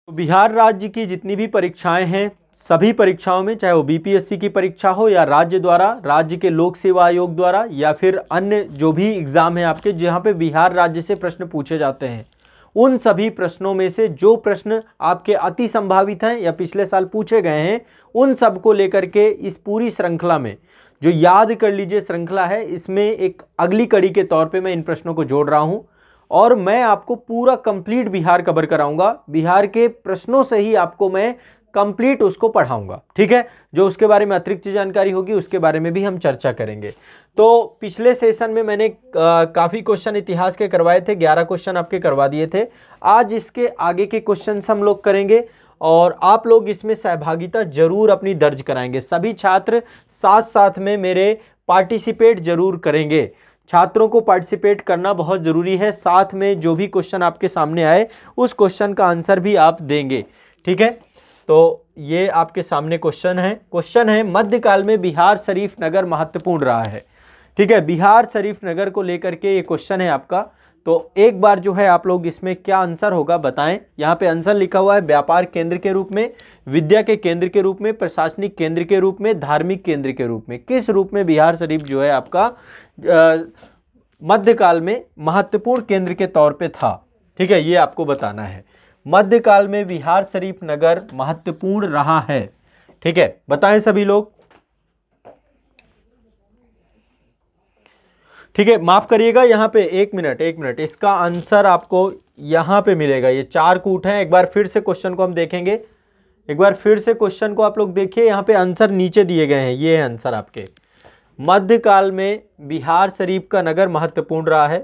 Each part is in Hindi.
तो बिहार राज्य की जितनी भी परीक्षाएं हैं, सभी परीक्षाओं में, चाहे वो बीपीएससी की परीक्षा हो या राज्य द्वारा, राज्य के लोक सेवा आयोग द्वारा, या फिर अन्य जो भी एग्ज़ाम है आपके जहां पे बिहार राज्य से प्रश्न पूछे जाते हैं, उन सभी प्रश्नों में से जो प्रश्न आपके अति संभावित हैं या पिछले साल पूछे गए हैं, उन सब को लेकर के इस पूरी श्रृंखला में, जो याद कर लीजिए श्रृंखला है, इसमें एक अगली कड़ी के तौर पे मैं इन प्रश्नों को जोड़ रहा हूं और मैं आपको पूरा कंप्लीट बिहार कवर कराऊंगा। बिहार के प्रश्नों से ही आपको मैं कंप्लीट उसको पढ़ाऊंगा, ठीक है। जो उसके बारे में अतिरिक्त जानकारी होगी उसके बारे में भी हम चर्चा करेंगे। तो पिछले सेशन में मैंने काफ़ी क्वेश्चन इतिहास के करवाए थे, 11 क्वेश्चन आपके करवा दिए थे। आज इसके आगे के क्वेश्चन हम लोग करेंगे और आप लोग इसमें सहभागिता जरूर अपनी दर्ज कराएंगे। सभी छात्र साथ साथ में मेरे पार्टिसिपेट जरूर करेंगे। छात्रों को पार्टिसिपेट करना बहुत ज़रूरी है। साथ में जो भी क्वेश्चन आपके सामने आए उस क्वेश्चन का आंसर भी आप देंगे, ठीक है। तो ये आपके सामने क्वेश्चन है मध्यकाल में बिहार शरीफ नगर महत्वपूर्ण रहा है, ठीक है। बिहार शरीफ नगर को लेकर के ये क्वेश्चन है आपका। तो एक बार जो है आप लोग इसमें क्या आंसर होगा बताएं। यहाँ पे आंसर लिखा हुआ है व्यापार केंद्र के रूप में, विद्या के केंद्र के रूप में, प्रशासनिक केंद्र के रूप में, धार्मिक केंद्र के रूप में। किस रूप में बिहार शरीफ जो है आपका मध्यकाल में महत्वपूर्ण केंद्र के तौर पे था, ठीक है, ये आपको बताना है। मध्यकाल में बिहार शरीफ नगर महत्वपूर्ण रहा है, ठीक है, बताएं सभी लोग, ठीक है। माफ करिएगा, यहाँ पे एक मिनट, इसका आंसर आपको यहाँ पे मिलेगा। ये 4 कूट हैं। एक बार फिर से क्वेश्चन को हम देखेंगे, एक बार फिर से क्वेश्चन को आप लोग देखिए। यहाँ पे आंसर नीचे दिए गए हैं, ये है आंसर आपके। मध्यकाल में बिहार शरीफ का नगर महत्वपूर्ण रहा है,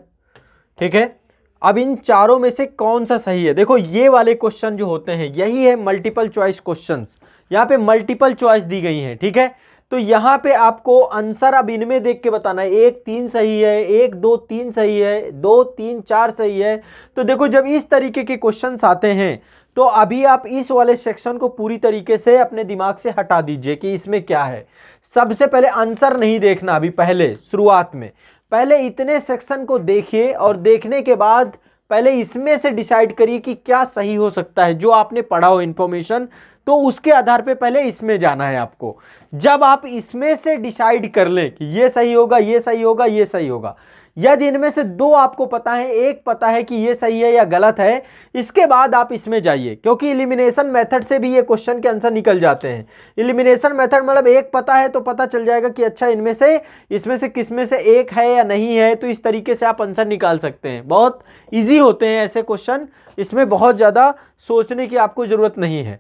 ठीक है। अब इन चारों में से कौन सा सही है? देखो ये वाले क्वेश्चन जो होते हैं यही है मल्टीपल चॉइस क्वेश्चंस। यहाँ पे मल्टीपल चॉइस दी गई है, ठीक है। तो यहाँ पे आपको आंसर अब इनमें देख के बताना है। 1 3 सही है, 1 2 3 सही है, 2 3 4 सही है। तो देखो जब इस तरीके के क्वेश्चंस आते हैं तो अभी आप इस वाले सेक्शन को पूरी तरीके से अपने दिमाग से हटा दीजिए कि इसमें क्या है। सबसे पहले आंसर नहीं देखना अभी, पहले शुरुआत में पहले इतने सेक्शन को देखिए और देखने के बाद पहले इसमें से डिसाइड करिए कि क्या सही हो सकता है। जो आपने पढ़ा हो इंफॉर्मेशन तो उसके आधार पे पहले इसमें जाना है आपको। जब आप इसमें से डिसाइड कर लें कि ये सही होगा, ये सही होगा, ये सही होगा, यदि इनमें से 2 आपको पता है, एक पता है कि ये सही है या गलत है, इसके बाद आप इसमें जाइए, क्योंकि एलिमिनेशन मेथड से भी ये क्वेश्चन के आंसर निकल जाते हैं। एलिमिनेशन मेथड मतलब एक पता है तो पता चल जाएगा कि अच्छा इसमें से किसमें से एक है या नहीं है, तो इस तरीके से आप आंसर निकाल सकते हैं। बहुत ईजी होते हैं ऐसे क्वेश्चन, इसमें बहुत ज़्यादा सोचने की आपको ज़रूरत नहीं है,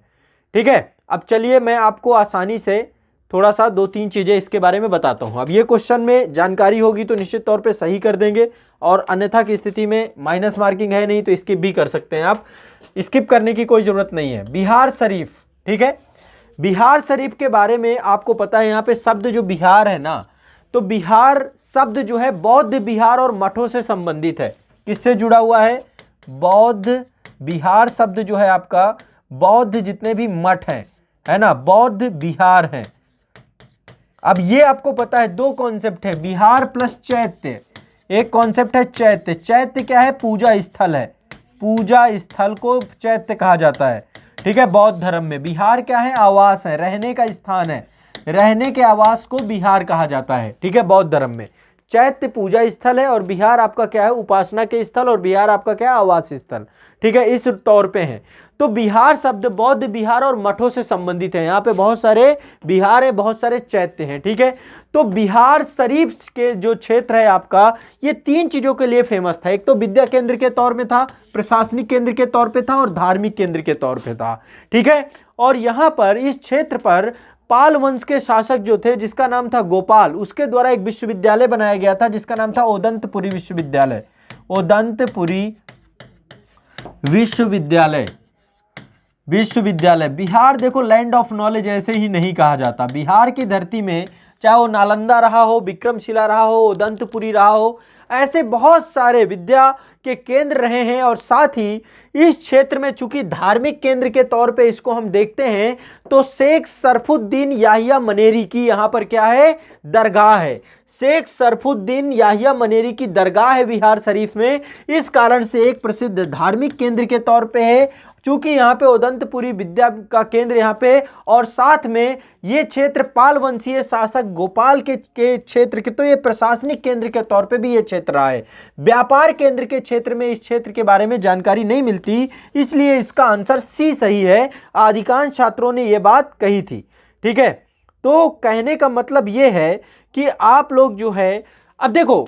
ठीक है। अब चलिए मैं आपको आसानी से थोड़ा सा 2-3 चीज़ें इसके बारे में बताता हूँ। अब ये क्वेश्चन में जानकारी होगी तो निश्चित तौर पे सही कर देंगे, और अन्यथा की स्थिति में माइनस मार्किंग है नहीं तो स्किप भी कर सकते हैं आप। स्किप करने की कोई ज़रूरत नहीं है। बिहार शरीफ, ठीक है, बिहार शरीफ के बारे में आपको पता है। यहाँ पे शब्द जो बिहार है ना, तो बिहार शब्द जो है बौद्ध बिहार और मठों से संबंधित है। किससे जुड़ा हुआ है? बौद्ध बिहार शब्द जो है आपका बौद्ध जितने भी मठ हैं, है ना, बौद्ध बिहार हैं। अब ये आपको पता है 2 कॉन्सेप्ट है, बिहार प्लस चैत्य। एक कॉन्सेप्ट है चैत्य। चैत्य क्या है? पूजा स्थल है। पूजा स्थल को चैत्य कहा जाता है, ठीक है, बौद्ध धर्म में। बिहार क्या है? आवास है, रहने का स्थान है। रहने के आवास को बिहार कहा जाता है, ठीक है, बौद्ध धर्म में। चैत्य पूजा स्थल है और बिहार आपका क्या है? उपासना के स्थल, और बिहार आपका क्या है? आवास स्थल, ठीक है, इस तौर पे है। तो बिहार शब्द बौद्ध बिहार और मठों से संबंधित है। यहाँ पे बहुत सारे बिहार है, बहुत सारे चैत्य हैं, ठीक है। तो बिहार शरीफ के जो क्षेत्र है आपका, ये 3 चीजों के लिए फेमस था। एक तो विद्या केंद्र के तौर में था, प्रशासनिक केंद्र के तौर पे था, और धार्मिक केंद्र के तौर पे था, ठीक है। और यहाँ पर इस क्षेत्र पर पाल वंश के शासक जो थे, जिसका नाम था गोपाल, उसके द्वारा एक विश्वविद्यालय बनाया गया था जिसका नाम था ओदंतपुरी विश्वविद्यालय। ओदंतपुरी विश्वविद्यालय। बिहार देखो लैंड ऑफ नॉलेज ऐसे ही नहीं कहा जाता। बिहार की धरती में चाहे वो नालंदा रहा हो, विक्रमशिला रहा हो, उदंतपुरी रहा हो, ऐसे बहुत सारे विद्या के केंद्र रहे हैं। और साथ ही इस क्षेत्र में चूंकि धार्मिक केंद्र के तौर पे इसको हम देखते हैं, तो शेख सरफुद्दीन याहिया मनेरी की यहाँ पर क्या है? दरगाह है। शेख सरफुद्दीन याहिया मनेरी की दरगाह है बिहार शरीफ में। इस कारण से एक प्रसिद्ध धार्मिक केंद्र के तौर पे है। चूंकि यहाँ पे उदंतपुरी विद्या का केंद्र यहाँ पे, और साथ में ये क्षेत्र पाल वंशीय शासक गोपाल के क्षेत्र के, तो ये प्रशासनिक केंद्र के तौर पे भी ये क्षेत्र रहा है। व्यापार केंद्र के क्षेत्र में इस क्षेत्र के बारे में जानकारी नहीं मिलती, इसलिए इसका आंसर सी सही है। अधिकांश छात्रों ने ये बात कही थी। ठीक है, तो कहने का मतलब ये है कि आप लोग जो है, अब देखो,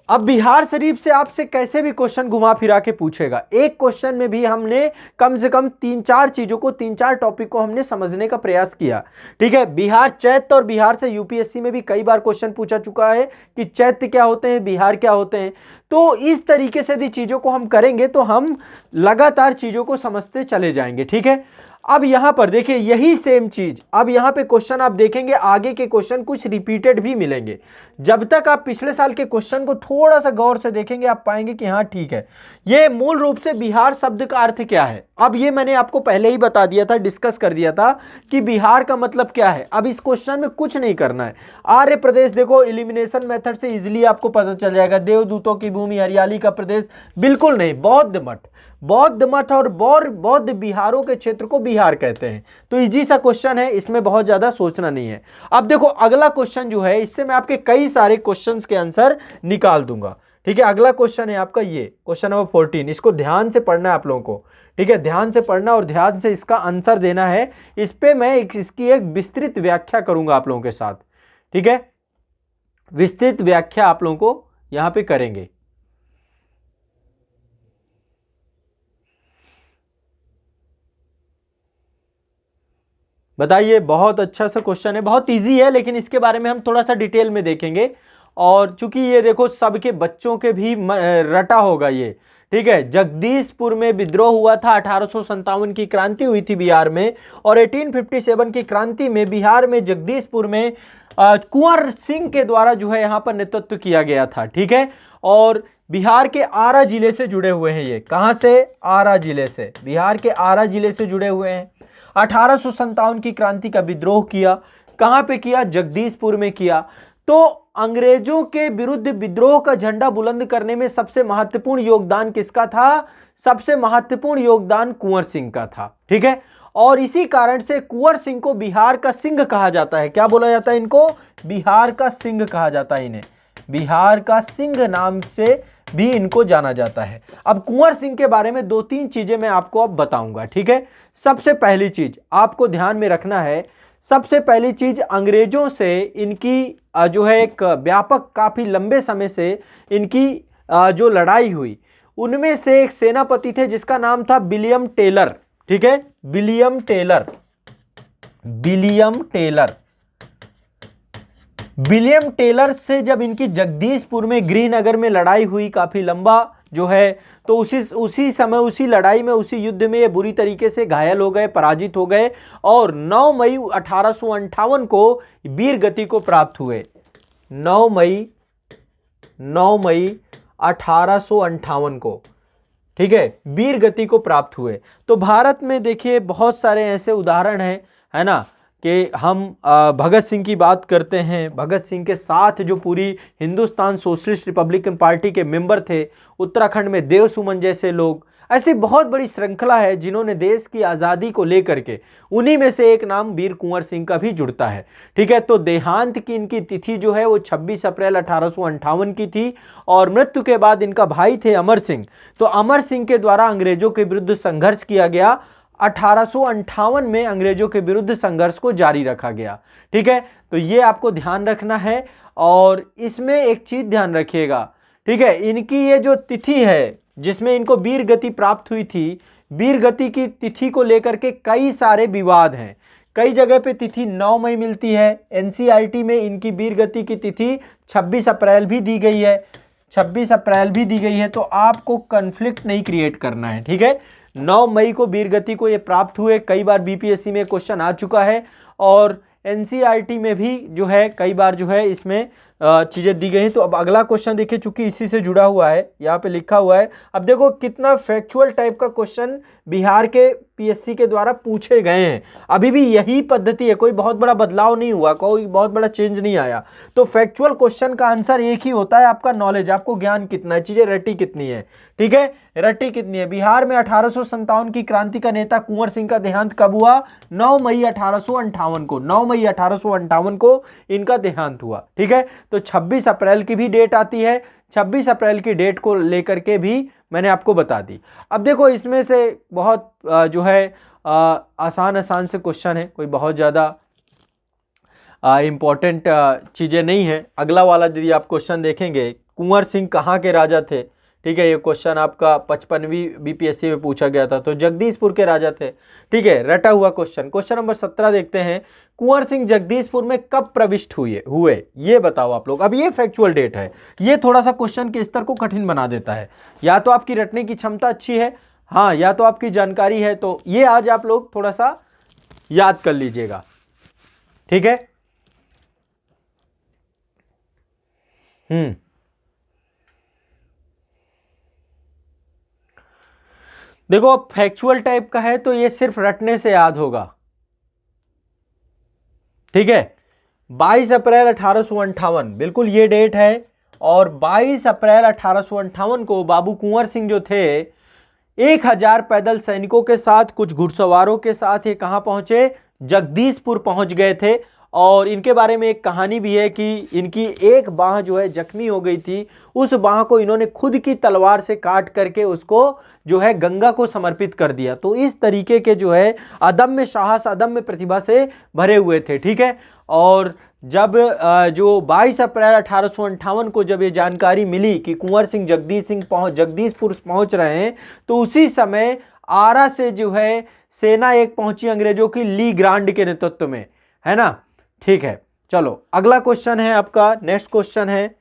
अब बिहार शरीफ से आपसे कैसे भी क्वेश्चन घुमा फिरा के पूछेगा। एक क्वेश्चन में भी हमने कम से कम 3-4 चीजों को, 3-4 टॉपिक को हमने समझने का प्रयास किया। ठीक है, बिहार चैत्य और बिहार से यूपीएससी में भी कई बार क्वेश्चन पूछा चुका है कि चैत्य क्या होते हैं, बिहार क्या होते हैं। तो इस तरीके से यदि चीजों को हम करेंगे तो हम लगातार चीजों को समझते चले जाएंगे। ठीक है, अब यहां पर देखिए यही सेम चीज, अब यहां पे क्वेश्चन आप देखेंगे, आगे के क्वेश्चन कुछ रिपीटेड भी मिलेंगे। जब तक आप पिछले साल के क्वेश्चन को थोड़ा सा गौर से देखेंगे, आप पाएंगे कि हाँ ठीक है, ये मूल रूप से बिहार शब्द का अर्थ क्या है। अब ये मैंने आपको पहले ही बता दिया था, डिस्कस कर दिया था कि बिहार का मतलब क्या है। अब इस क्वेश्चन में कुछ नहीं करना है। आर्य प्रदेश देखो, एलिमिनेशन मेथड से इजिली आपको पता चल जाएगा। देवदूतों की भूमि, हरियाली का प्रदेश, बिल्कुल नहीं। बौद्ध मठ, बौद्ध मठ और बौद्ध बिहारों के क्षेत्र को बिहार कहते हैं। तो इजी सा क्वेश्चन है, इसमें बहुत ज्यादा सोचना नहीं है। अब देखो अगला क्वेश्चन जो है, इससे मैं आपके कई सारे क्वेश्चंस के आंसर निकाल दूंगा। ठीक है, अगला क्वेश्चन है आपका ये क्वेश्चन नंबर 14। इसको ध्यान से पढ़ना है आप लोगों को। ठीक है, ध्यान से पढ़ना और ध्यान से इसका आंसर देना है। इस पे मैं इसकी एक विस्तृत व्याख्या करूंगा आप लोगों के साथ। ठीक है, विस्तृत व्याख्या आप लोगों को यहां पे करेंगे। बताइए, बहुत अच्छा सा क्वेश्चन है, बहुत इजी है, लेकिन इसके बारे में हम थोड़ा सा डिटेल में देखेंगे। और चूंकि ये देखो सबके बच्चों के भी रटा होगा ये। ठीक है, जगदीशपुर में विद्रोह हुआ था, 1857 की क्रांति हुई थी बिहार में, और 1857 की क्रांति में बिहार में जगदीशपुर में कुंवर सिंह के द्वारा जो है यहाँ पर नेतृत्व किया गया था। ठीक है, और बिहार के आरा जिले से जुड़े हुए हैं ये। कहाँ से? आरा जिले से, बिहार के आरा जिले से जुड़े हुए हैं। 1857 की क्रांति का विद्रोह किया। कहां पे किया? जगदीशपुर में किया। तो अंग्रेजों के विरुद्ध विद्रोह का झंडा बुलंद करने में सबसे महत्वपूर्ण योगदान किसका था? सबसे महत्वपूर्ण योगदान कुंवर सिंह का था। ठीक है, और इसी कारण से कुंवर सिंह को बिहार का सिंह कहा जाता है। क्या बोला जाता है इनको? बिहार का सिंह कहा जाता है इन्हें। बिहार का सिंह नाम से भी इनको जाना जाता है। अब कुंवर सिंह के बारे में 2-3 चीजें मैं आपको अब बताऊंगा। ठीक है, सबसे पहली चीज आपको ध्यान में रखना है, सबसे पहली चीज अंग्रेजों से इनकी जो है एक व्यापक, काफी लंबे समय से इनकी जो लड़ाई हुई, उनमें से एक सेनापति थे जिसका नाम था विलियम टेलर। ठीक है, William Taylor. William Taylor, William Taylor से जब इनकी जगदीशपुर में गृहनगर में लड़ाई हुई, काफी लंबा जो है, तो उसी समय, उसी लड़ाई में, उसी युद्ध में ये बुरी तरीके से घायल हो गए, पराजित हो गए, और 9 मई 1858 को वीर गति को प्राप्त हुए। 9 मई 1858 को, ठीक है, वीर गति को प्राप्त हुए। तो भारत में देखिए बहुत सारे ऐसे उदाहरण हैं, है ना, कि हम भगत सिंह की बात करते हैं। भगत सिंह के साथ जो पूरी हिंदुस्तान सोशलिस्ट रिपब्लिकन पार्टी के मेंबर थे, उत्तराखंड में देव सुमन जैसे लोग, ऐसी बहुत बड़ी श्रृंखला है जिन्होंने देश की आज़ादी को लेकर के, उन्हीं में से एक नाम वीर कुंवर सिंह का भी जुड़ता है। ठीक है, तो देहांत की इनकी तिथि जो है वो 26 अप्रैल 1858 की थी, और मृत्यु के बाद इनका भाई थे अमर सिंह। तो अमर सिंह के द्वारा अंग्रेजों के विरुद्ध संघर्ष किया गया। 1858 में अंग्रेजों के विरुद्ध संघर्ष को जारी रखा गया। ठीक है, तो ये आपको ध्यान रखना है। और इसमें एक चीज ध्यान रखिएगा, ठीक है, इनकी ये जो तिथि है जिसमें इनको वीर गति प्राप्त हुई थी, वीर गति की तिथि को लेकर के कई सारे विवाद हैं। कई जगह पे तिथि 9 मई मिलती है। एनसीईआरटी में इनकी वीर गति की तिथि 26 अप्रैल भी दी गई है, 26 अप्रैल भी दी गई है। तो आपको कन्फ्लिक्ट नहीं क्रिएट करना है। ठीक है, 9 मई को वीर गति को ये प्राप्त हुए। कई बार बीपीएससी में क्वेश्चन आ चुका है, और एनसीईआरटी में भी जो है कई बार जो है इसमें चीज़ें दी गई हैं। तो अब अगला क्वेश्चन देखिए, चूंकि इसी से जुड़ा हुआ है, यहाँ पे लिखा हुआ है। अब देखो कितना फैक्चुअल टाइप का क्वेश्चन बिहार के पीएससी के द्वारा पूछे गए हैं। अभी भी यही पद्धति है, कोई बहुत बड़ा बदलाव नहीं हुआ, कोई बहुत बड़ा चेंज नहीं आया। तो फैक्चुअल क्वेश्चन का आंसर एक ही होता है, आपका नॉलेज, आपको ज्ञान कितना है, चीजें रटी कितनी है। ठीक है, रट्टी कितनी है। बिहार में 1857 की क्रांति का नेता कुंवर सिंह का देहांत कब हुआ? 9 मई 1858 को। 9 मई 1858 को इनका देहांत हुआ। ठीक है, तो 26 अप्रैल की भी डेट आती है, 26 अप्रैल की डेट को लेकर के भी मैंने आपको बता दी। अब देखो इसमें से बहुत जो है आसान से क्वेश्चन है, कोई बहुत ज़्यादा इंपॉर्टेंट चीज़ें नहीं है। अगला वाला यदि आप क्वेश्चन देखेंगे, कुंवर सिंह कहाँ के राजा थे? ठीक है, ये क्वेश्चन आपका 55वीं बीपीएससी में पूछा गया था, तो जगदीशपुर के राजा थे। ठीक है, रटा हुआ क्वेश्चन। क्वेश्चन नंबर 17 देखते हैं, कुंवर सिंह जगदीशपुर में कब प्रविष्ट हुए ये बताओ आप लोग। अब ये फैक्चुअल डेट है, ये थोड़ा सा क्वेश्चन के स्तर को कठिन बना देता है। या तो आपकी रटने की क्षमता अच्छी है, हाँ, या तो आपकी जानकारी है, तो ये आज आप लोग थोड़ा सा याद कर लीजिएगा। ठीक है, देखो अब फैक्चुअल टाइप का है तो ये सिर्फ रटने से याद होगा। ठीक है, 22 अप्रैल 1858 बिल्कुल ये डेट है। और 22 अप्रैल 1858 को बाबू कुंवर सिंह जो थे 1000 पैदल सैनिकों के साथ, कुछ घुड़सवारों के साथ ये कहां पहुंचे? जगदीशपुर पहुंच गए थे। और इनके बारे में एक कहानी भी है कि इनकी एक बांह जो है जख्मी हो गई थी, उस बांह को इन्होंने खुद की तलवार से काट करके उसको जो है गंगा को समर्पित कर दिया। तो इस तरीके के जो है अदम्य साहस, अदम्य प्रतिभा से भरे हुए थे। ठीक है, और जब जो 22 अप्रैल 1858 को जब ये जानकारी मिली कि कुंवर सिंह जगदीशपुर पहुंच रहे हैं, तो उसी समय आरा से जो है सेना एक पहुंची अंग्रेजों की, ली ग्रांड के नेतृत्व में, है ना। ठीक है, चलो अगला क्वेश्चन है आपका, नेक्स्ट क्वेश्चन है,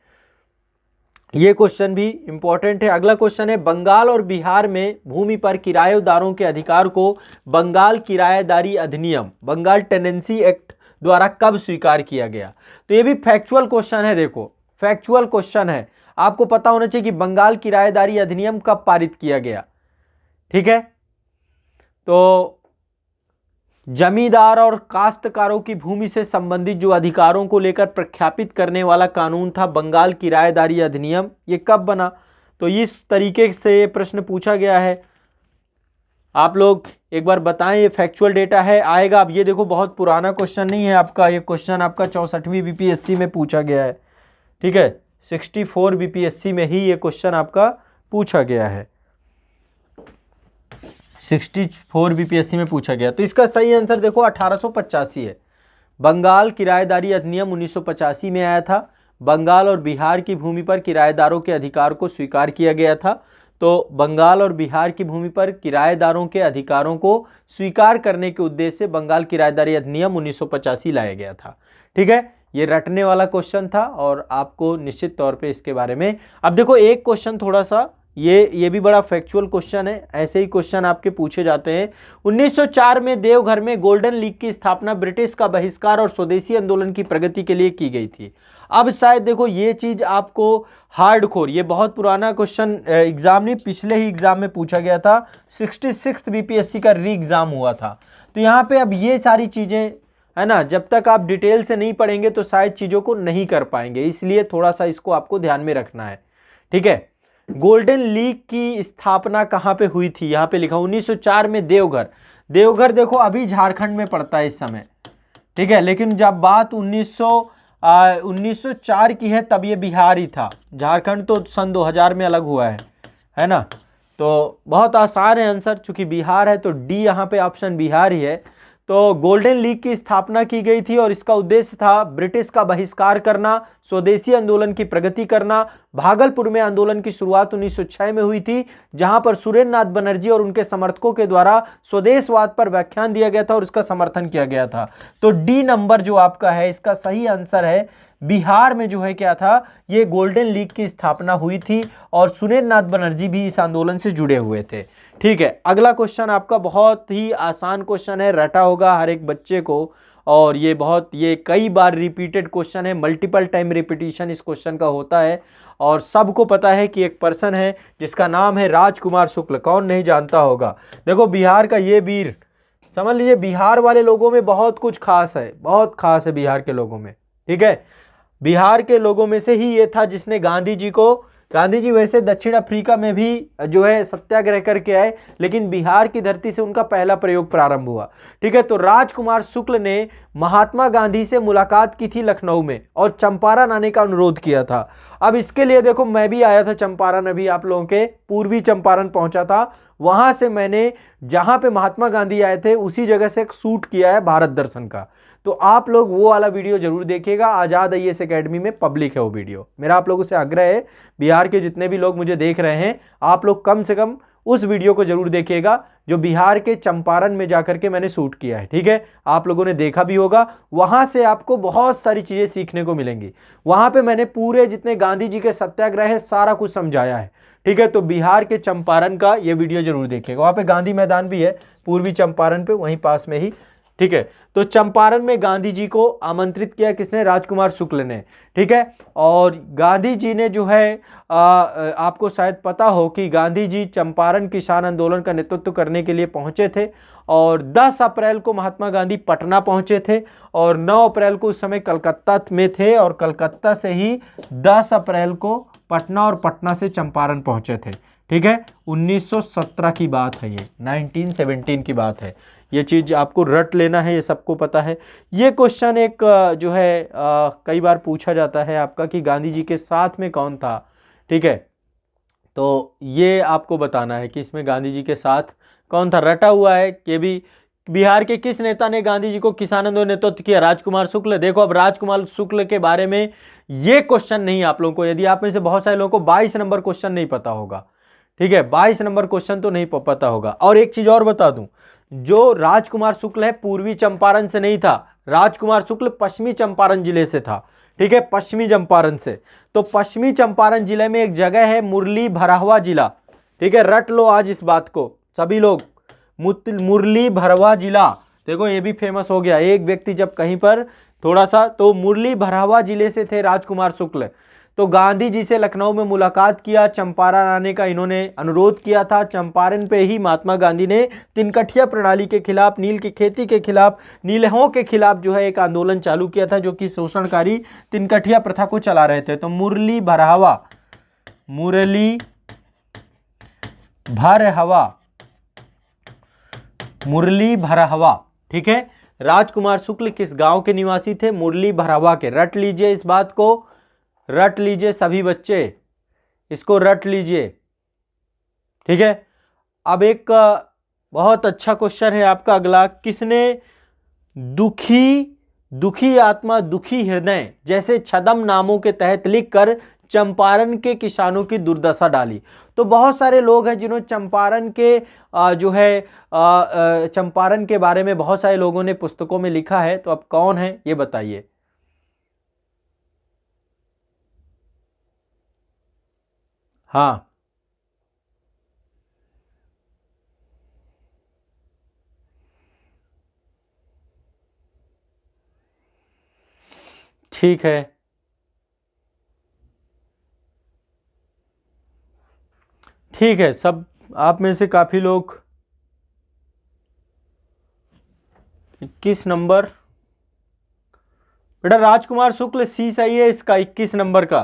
ये क्वेश्चन भी इंपॉर्टेंट है। अगला क्वेश्चन है, बंगाल और बिहार में भूमि पर किराएदारों के अधिकार को बंगाल किराएदारी अधिनियम, बंगाल टेनेंसी एक्ट द्वारा कब स्वीकार किया गया? तो ये भी फैक्चुअल क्वेश्चन है। देखो फैक्चुअल क्वेश्चन है, आपको पता होना चाहिए कि बंगाल किराएदारी अधिनियम कब पारित किया गया। ठीक है, तो जमींदार और काश्तकारों की भूमि से संबंधित जो अधिकारों को लेकर प्रख्यापित करने वाला कानून था बंगाल किराएदारी अधिनियम, ये कब बना? तो इस तरीके से प्रश्न पूछा गया है। आप लोग एक बार बताएं, ये फैक्चुअल डेटा है, आएगा। अब ये देखो बहुत पुराना क्वेश्चन नहीं है आपका, ये क्वेश्चन आपका 64वीं बीपीएससी में पूछा गया है। ठीक है, 64 बीपीएससी में ही ये क्वेश्चन आपका पूछा गया है, 64 बीपीएससी में पूछा गया। तो इसका सही आंसर देखो 1885 है। बंगाल किराएदारी अधिनियम 1985 में आया था। बंगाल और बिहार की भूमि पर किराएदारों के अधिकार को स्वीकार किया गया था। तो बंगाल और बिहार की भूमि पर किराएदारों के अधिकारों को स्वीकार करने के उद्देश्य से बंगाल किराएदारी अधिनियम 1985 लाया गया था। ठीक है, ये रटने वाला क्वेश्चन था और आपको निश्चित तौर पे इसके बारे में, अब देखो एक क्वेश्चन थोड़ा सा ये भी बड़ा फैक्चुअल क्वेश्चन है, ऐसे ही क्वेश्चन आपके पूछे जाते हैं। 1904 में देवघर में गोल्डन लीग की स्थापना ब्रिटिश का बहिष्कार और स्वदेशी आंदोलन की प्रगति के लिए की गई थी। अब शायद देखो ये चीज आपको हार्डकोर, ये बहुत पुराना क्वेश्चन एग्जाम नहीं, पिछले ही एग्जाम में पूछा गया था, 66 बीपीएससी का री एग्जाम हुआ था। तो यहाँ पे अब ये सारी चीजें है ना, जब तक आप डिटेल से नहीं पढ़ेंगे तो शायद चीजों को नहीं कर पाएंगे, इसलिए थोड़ा सा इसको आपको ध्यान में रखना है। ठीक है, गोल्डन लीग की स्थापना कहां पे हुई थी? यहां पे लिखा 1904 में देवघर। देवघर देखो अभी झारखंड में पड़ता है इस समय। ठीक है, लेकिन जब बात 1904 की है तब ये बिहार ही था, झारखंड तो सन 2000 में अलग हुआ है ना। तो बहुत आसान है आंसर, चूंकि बिहार है तो डी यहाँ पे ऑप्शन बिहार ही है। तो गोल्डन लीग की स्थापना की गई थी और इसका उद्देश्य था ब्रिटिश का बहिष्कार करना, स्वदेशी आंदोलन की प्रगति करना। भागलपुर में आंदोलन की शुरुआत 1906 में हुई थी, जहां पर सुरेंद्र नाथ बनर्जी और उनके समर्थकों के द्वारा स्वदेशवाद पर व्याख्यान दिया गया था और इसका समर्थन किया गया था। तो डी नंबर जो आपका है इसका सही आंसर है। बिहार में जो है क्या था, ये गोल्डन लीग की स्थापना हुई थी और सुरेंद्र नाथ बनर्जी भी इस आंदोलन से जुड़े हुए थे। ठीक है, अगला क्वेश्चन आपका बहुत ही आसान क्वेश्चन है, रटा होगा हर एक बच्चे को, और ये कई बार रिपीटेड क्वेश्चन है, मल्टीपल टाइम रिपीटिशन इस क्वेश्चन का होता है, और सबको पता है कि एक पर्सन है जिसका नाम है राजकुमार शुक्ल। कौन नहीं जानता होगा। देखो बिहार का ये वीर, समझ लीजिए बिहार वाले लोगों में बहुत कुछ खास है, बहुत खास है बिहार के लोगों में। ठीक है, बिहार के लोगों में से ही ये था जिसने गांधी जी वैसे दक्षिण अफ्रीका में भी जो है सत्याग्रह करके आए, लेकिन बिहार की धरती से उनका पहला प्रयोग प्रारंभ हुआ। ठीक है, तो राजकुमार शुक्ल ने महात्मा गांधी से मुलाकात की थी लखनऊ में, और चंपारण आने का अनुरोध किया था। अब इसके लिए देखो मैं भी आया था चंपारण, अभी आप लोगों के पूर्वी चंपारण पहुंचा था, वहां से मैंने जहां पे महात्मा गांधी आए थे उसी जगह से एक शूट किया है भारत दर्शन का। तो आप लोग वो वाला वीडियो जरूर देखिएगा, आजाद आईएएस एकेडमी में पब्लिक है वो वीडियो। मेरा आप लोगों से आग्रह है, बिहार के जितने भी लोग मुझे देख रहे हैं, आप लोग कम से कम उस वीडियो को जरूर देखिएगा जो बिहार के चंपारण में जाकर के मैंने शूट किया है। ठीक है, आप लोगों ने देखा भी होगा, वहां से आपको बहुत सारी चीजें सीखने को मिलेंगी। वहां पे मैंने पूरे जितने गांधी जी के सत्याग्रह है सारा कुछ समझाया है। ठीक है, तो बिहार के चंपारण का ये वीडियो जरूर देखिएगा, वहां पे गांधी मैदान भी है पूर्वी चंपारण पे, वहीं पास में ही। ठीक है, तो चंपारण में गांधी जी को आमंत्रित किया किसने? राजकुमार शुक्ल ने। ठीक है, और गांधी जी ने जो है आपको शायद पता हो कि गांधी जी चंपारण किसान आंदोलन का नेतृत्व करने के लिए पहुंचे थे, और 10 अप्रैल को महात्मा गांधी पटना पहुंचे थे, और 9 अप्रैल को उस समय कलकत्ता में थे, और कलकत्ता से ही 10 अप्रैल को पटना, और पटना से चंपारण पहुंचे थे। ठीक है, 1917 की बात है, ये 1917 की बात है। ये चीज आपको रट लेना है, ये सबको पता है। ये क्वेश्चन एक जो है कई बार पूछा जाता है आपका कि गांधी जी के साथ में कौन था। ठीक है, तो ये आपको बताना है कि इसमें गांधी जी के साथ कौन था। रटा हुआ है कि भी बिहार के किस नेता ने गांधी जी को किसान आंदोलन नेतृत्व किया? राजकुमार शुक्ल। देखो अब राजकुमार शुक्ल के बारे में ये क्वेश्चन नहीं आप लोगों को, यदि आप में से बहुत सारे लोगों को 22 नंबर क्वेश्चन नहीं पता होगा। ठीक है, 22 नंबर क्वेश्चन तो नहीं पता होगा। और एक चीज और बता दूं, जो राजकुमार शुक्ल है पूर्वी चंपारण से नहीं था, राजकुमार शुक्ल पश्चिमी चंपारण जिले से था। ठीक है, पश्चिमी चंपारण से। तो पश्चिमी चंपारण जिले में एक जगह है मुरली भरावा जिला। ठीक है, रट लो आज इस बात को सभी लोग, मुरली भरावा जिला। देखो ये भी फेमस हो गया, एक व्यक्ति जब कहीं पर थोड़ा सा, तो मुरली भरावा जिले से थे राजकुमार शुक्ल। तो गांधी जी से लखनऊ में मुलाकात किया, चंपारण आने का इन्होंने अनुरोध किया था। चंपारण पे ही महात्मा गांधी ने तिनकठिया प्रणाली के खिलाफ, नील की खेती के खिलाफ, नीलहों के खिलाफ जो है एक आंदोलन चालू किया था, जो कि शोषणकारी तिनकठिया प्रथा को चला रहे थे। तो मुरली भरावा, मुरली भरावा। ठीक है, राजकुमार शुक्ल किस गांव के निवासी थे? मुरली भरावा के। रट लीजिए इस बात को, रट लीजिए सभी बच्चे, इसको रट लीजिए। ठीक है, अब एक बहुत अच्छा क्वेश्चन है आपका अगला, किसने दुखी आत्मा दुखी हृदय जैसे छदम नामों के तहत लिखकर चंपारण के किसानों की दुर्दशा डाली? तो बहुत सारे लोग हैं जिन्होंने चंपारण के जो है चंपारण के बारे में बहुत सारे लोगों ने पुस्तकों में लिखा है। तो अब कौन है ये बताइए। हाँ, ठीक है, ठीक है, सब आप में से काफी लोग 21 नंबर, बेटा राजकुमार शुक्ल सी सही है इसका 21 नंबर का।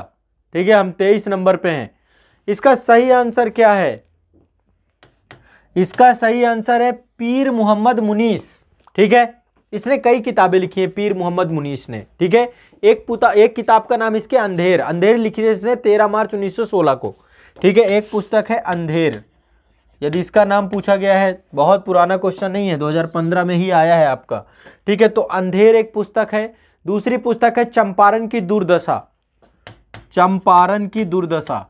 ठीक है, हम 23 नंबर पे हैं। इसका सही आंसर क्या है? इसका सही आंसर है पीर मोहम्मद मुनीस। ठीक है, इसने कई किताबें लिखी हैं पीर मोहम्मद मुनीस ने। ठीक है, एक किताब का नाम इसके अंधेर लिखी है इसने 13 मार्च 1916 को। ठीक है, एक पुस्तक है अंधेर, यदि इसका नाम पूछा गया है, बहुत पुराना क्वेश्चन नहीं है, 2015 में ही आया है आपका। ठीक है, तो अंधेर एक पुस्तक है। दूसरी पुस्तक है चंपारण की दुर्दशा, चंपारण की दुर्दशा,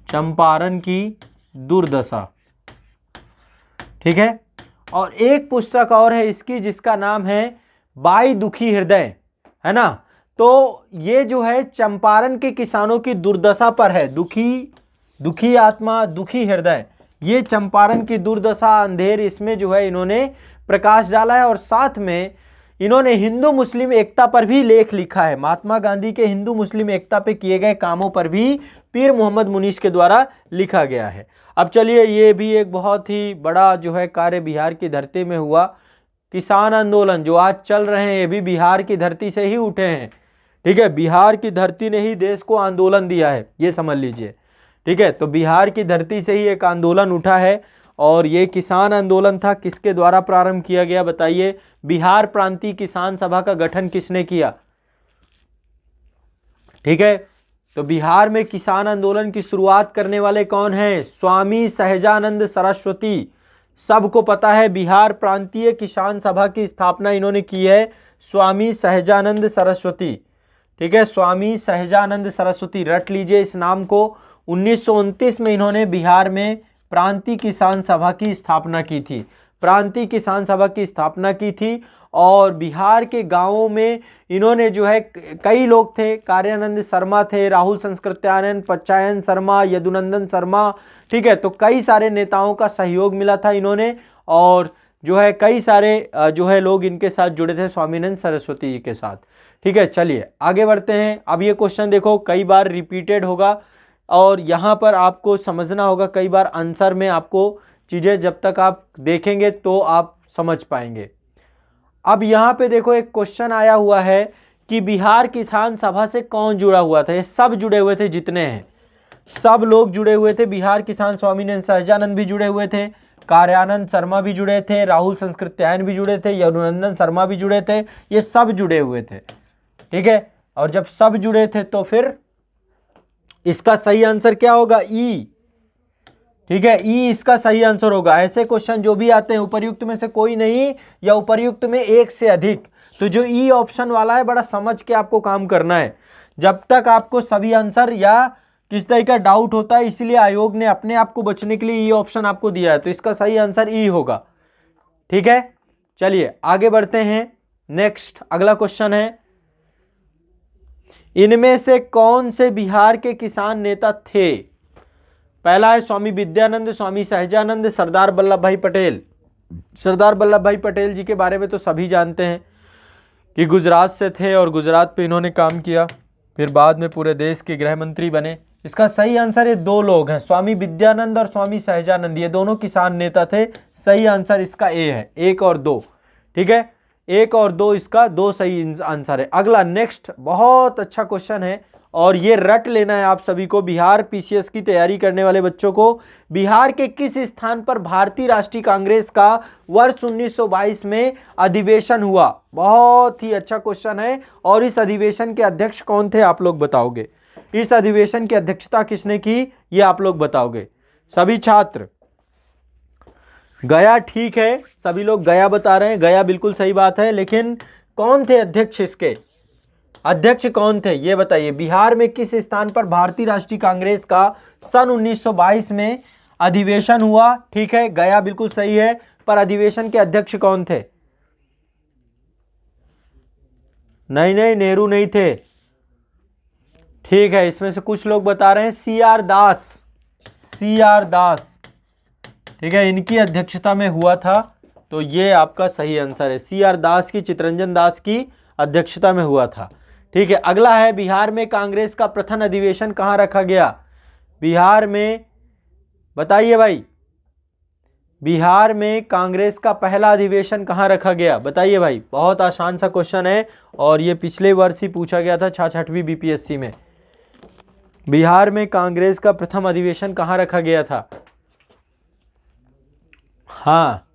चंपारण की दुर्दशा। ठीक है, और एक पुस्तक और है इसकी जिसका नाम है बाई दुखी हृदय, है ना। तो ये जो है चंपारण के किसानों की दुर्दशा पर है, दुखी आत्मा दुखी हृदय, ये चंपारण की दुर्दशा, अंधेर, इसमें जो है इन्होंने प्रकाश डाला है। और साथ में इन्होंने हिंदू मुस्लिम एकता पर भी लेख लिखा है। महात्मा गांधी के हिंदू मुस्लिम एकता पे किए गए कामों पर भी पीर मोहम्मद मुनीश के द्वारा लिखा गया है। अब चलिए, ये भी एक बहुत ही बड़ा जो है कार्य बिहार की धरती में हुआ। किसान आंदोलन जो आज चल रहे हैं, ये भी बिहार की धरती से ही उठे हैं। ठीक है, बिहार की धरती ने ही देश को आंदोलन दिया है, ये समझ लीजिए। ठीक है, तो बिहार की धरती से ही एक आंदोलन उठा है। और ये किसान आंदोलन था, किसके द्वारा प्रारंभ किया गया बताइए? बिहार प्रांतीय किसान सभा का गठन किसने किया? ठीक है, तो बिहार में किसान आंदोलन की शुरुआत करने वाले कौन हैं? स्वामी सहजानंद सरस्वती। सबको पता है, बिहार प्रांतीय किसान सभा की स्थापना इन्होंने की है, स्वामी सहजानंद सरस्वती। ठीक है, स्वामी सहजानंद सरस्वती, रट लीजिए इस नाम को। 1929 में इन्होंने बिहार में प्रांतीय किसान सभा की स्थापना की थी, प्रांतीय किसान सभा की स्थापना की थी। और बिहार के गांवों में इन्होंने जो है, कई लोग थे, कार्यानंद शर्मा थे, राहुल संस्कृत्यानंद, पच्चायन शर्मा, यदुनंदन शर्मा। ठीक है, तो कई सारे नेताओं का सहयोग मिला था इन्होंने। और जो है कई सारे जो है लोग इनके साथ जुड़े थे, स्वामीनंद सरस्वती जी के साथ। ठीक है, चलिए आगे बढ़ते हैं। अब ये क्वेश्चन देखो, कई बार रिपीटेड होगा और यहाँ पर आपको समझना होगा। कई बार आंसर में आपको चीज़ें जब तक आप देखेंगे तो आप समझ पाएंगे। अब यहाँ पे देखो, एक क्वेश्चन आया हुआ है कि बिहार किसान सभा से कौन जुड़ा हुआ था? ये सब जुड़े हुए थे, जितने हैं सब लोग जुड़े हुए थे। बिहार किसान, स्वामीनंद सहजानंद भी जुड़े हुए थे, कार्यानंद शर्मा भी जुड़े थे, राहुल संस्कृत्यायन भी जुड़े थे, यदुनंदन शर्मा भी जुड़े थे, ये सब जुड़े हुए थे। ठीक है, और जब सब जुड़े थे तो फिर इसका सही आंसर क्या होगा? ई। ठीक है, ई इसका सही आंसर होगा। ऐसे क्वेश्चन जो भी आते हैं, उपर्युक्त में से कोई नहीं या उपर्युक्त में एक से अधिक, तो जो ई ऑप्शन वाला है, बड़ा समझ के आपको काम करना है। जब तक आपको सभी आंसर या किस तरह का डाउट होता है, इसलिए आयोग ने अपने आप को बचने के लिए ई ऑप्शन आपको दिया है, तो इसका सही आंसर ई होगा। ठीक है, चलिए आगे बढ़ते हैं। नेक्स्ट अगला क्वेश्चन है, इनमें से कौन से बिहार के किसान नेता थे? पहला है स्वामी विद्यानंद, स्वामी सहजानंद, सरदार वल्लभ भाई पटेल। सरदार वल्लभ भाई पटेल जी के बारे में तो सभी जानते हैं कि गुजरात से थे और गुजरात पे इन्होंने काम किया, फिर बाद में पूरे देश के गृह मंत्री बने। इसका सही आंसर ये दो लोग हैं, स्वामी विद्यानंद और स्वामी सहजानंद, ये दोनों किसान नेता थे। सही आंसर इसका ए है, 1 और 2। ठीक है, 1 और 2, इसका 2 सही आंसर है। अगला नेक्स्ट बहुत अच्छा क्वेश्चन है और ये रट लेना है आप सभी को। बिहार पीसीएस की तैयारी करने वाले बच्चों को, बिहार के किस स्थान पर भारतीय राष्ट्रीय कांग्रेस का वर्ष 1922 में अधिवेशन हुआ? बहुत ही अच्छा क्वेश्चन है। और इस अधिवेशन के अध्यक्ष कौन थे आप लोग बताओगे? इस अधिवेशन की अध्यक्षता किसने की, ये आप लोग बताओगे सभी छात्र? गया, ठीक है, सभी लोग गया बता रहे हैं, गया बिल्कुल सही बात है। लेकिन कौन थे अध्यक्ष? इसके अध्यक्ष कौन थे ये बताइए। बिहार में किस स्थान पर भारतीय राष्ट्रीय कांग्रेस का सन 1922 में अधिवेशन हुआ? ठीक है, गया बिल्कुल सही है, पर अधिवेशन के अध्यक्ष कौन थे? नहीं नहीं, नेहरू नहीं थे। ठीक है, इसमें से कुछ लोग बता रहे हैं CR दास, CR दास। ठीक है, इनकी अध्यक्षता में हुआ था, तो ये आपका सही आंसर है। CR दास की, चितरंजन दास की अध्यक्षता में हुआ था। ठीक है, अगला है, बिहार में कांग्रेस का प्रथम अधिवेशन कहाँ रखा गया? बिहार में बताइए भाई, बिहार में कांग्रेस का पहला अधिवेशन कहाँ रखा गया? बताइए भाई, बहुत आसान सा क्वेश्चन है और ये पिछले वर्ष ही पूछा गया था 6वीं बीपीएससी में। बिहार में कांग्रेस का प्रथम अधिवेशन कहाँ रखा गया था? हाँ,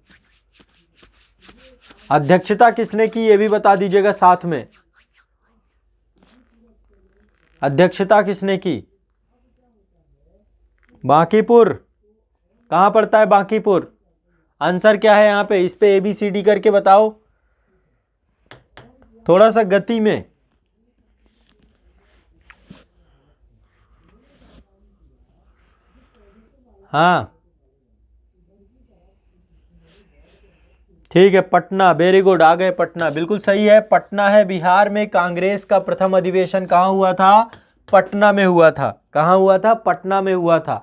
अध्यक्षता किसने की ये भी बता दीजिएगा साथ में। अध्यक्षता किसने की? बांकीपुर। कहां पड़ता है बांकीपुर? आंसर क्या है यहां पे? इस पे ABCD करके बताओ, थोड़ा सा गति में। हाँ ठीक है, पटना, वेरी गुड, आ गए पटना, बिल्कुल सही है, पटना है। बिहार में कांग्रेस का प्रथम अधिवेशन कहाँ हुआ था? पटना में हुआ था। कहाँ हुआ था? पटना में हुआ था।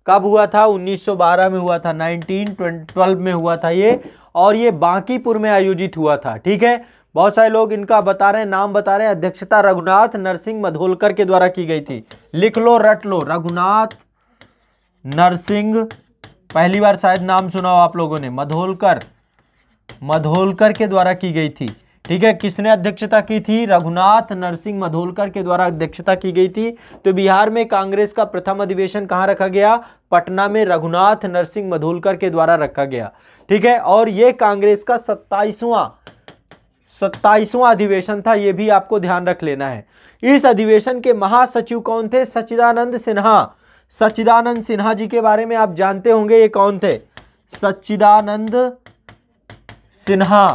कब हुआ था? 1912 में हुआ था, 1912 में हुआ था ये, और ये बांकीपुर में आयोजित हुआ था। ठीक है, बहुत सारे लोग इनका बता रहे हैं, नाम बता रहे हैं। अध्यक्षता रघुनाथ नरसिंह मधोलकर के द्वारा की गई थी। लिख लो, रट लो, रघुनाथ नरसिंह, पहली बार शायद नाम सुना हो आप लोगों ने, मधोलकर के द्वारा की गई थी। ठीक है, किसने अध्यक्षता की थी? रघुनाथ नरसिंह मधोलकर के द्वारा अध्यक्षता की गई थी। तो बिहार में कांग्रेस का प्रथम अधिवेशन कहां रखा गया? पटना में रघुनाथ नरसिंह मधोलकर के द्वारा रखा गया। ठीक है, और यह कांग्रेस का 27वां अधिवेशन था, यह भी आपको ध्यान रख लेना है। इस अधिवेशन के महासचिव कौन थे? सच्चिदानंद सिन्हा। सच्चिदानंद सिन्हा जी के बारे में आप जानते होंगे, ये कौन थे? सच्चिदानंद सिन्हा।